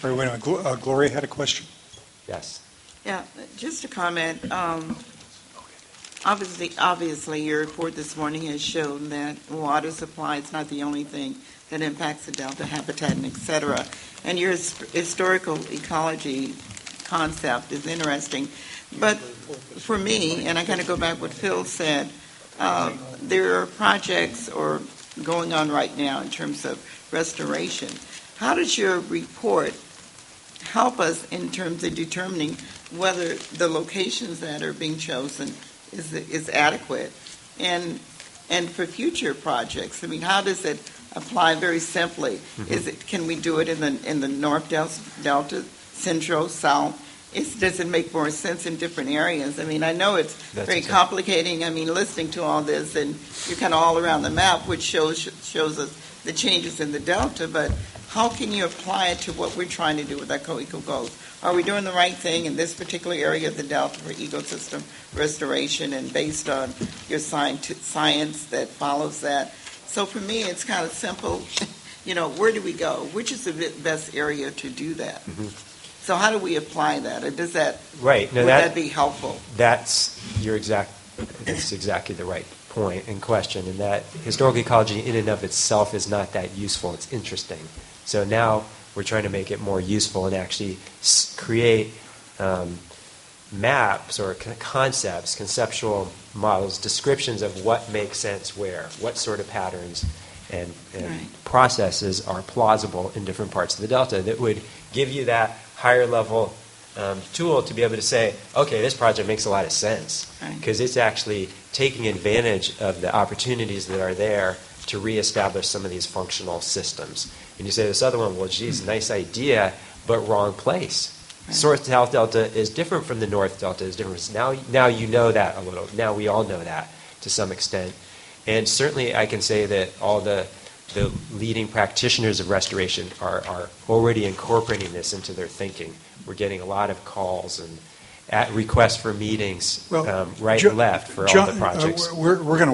Wait a minute. Gloria had a question. Yes. Yeah, just a comment. Obviously, your report this morning has shown that water supply is not the only thing that impacts the delta habitat and et cetera. And your historical ecology concept is interesting. But for me, and I kind of go back what Phil said, there are projects going on right now in terms of restoration. How does your report help us in terms of determining whether the locations that are being chosen is adequate, and for future projects? I mean, how does it apply very simply? Mm-hmm. Can we do it in the North Delta, Central, South? Does it make more sense in different areas? I mean, I know it's very complicating. I mean, listening to all this, and you're kind of all around the map, which shows us the changes in the Delta, but how can you apply it to what we're trying to do with our co-equal goals? Are we doing the right thing in this particular area of the Delta for ecosystem restoration, and based on your science that follows that? So for me, it's kind of simple. Where do we go? Which is the best area to do that? Mm-hmm. So how do we apply that? Or does that would that be helpful? That's exactly the right point and question, and that historical ecology in and of itself is not that useful. It's interesting. So now we're trying to make it more useful and actually create maps or concepts, conceptual models, descriptions of what makes sense where, what sort of patterns and processes are plausible in different parts of the Delta that would give you that higher level tool to be able to say, okay, this project makes a lot of sense because it's actually taking advantage of the opportunities that are there to reestablish some of these functional systems. And you say this other one, well, geez, nice idea, but wrong place. South Delta is different from the North Delta. Is different. Now you know that a little. Now we all know that to some extent. And certainly I can say that all the leading practitioners of restoration are already incorporating this into their thinking. We're getting a lot of calls and requests for meetings right and left for all the projects. We're going to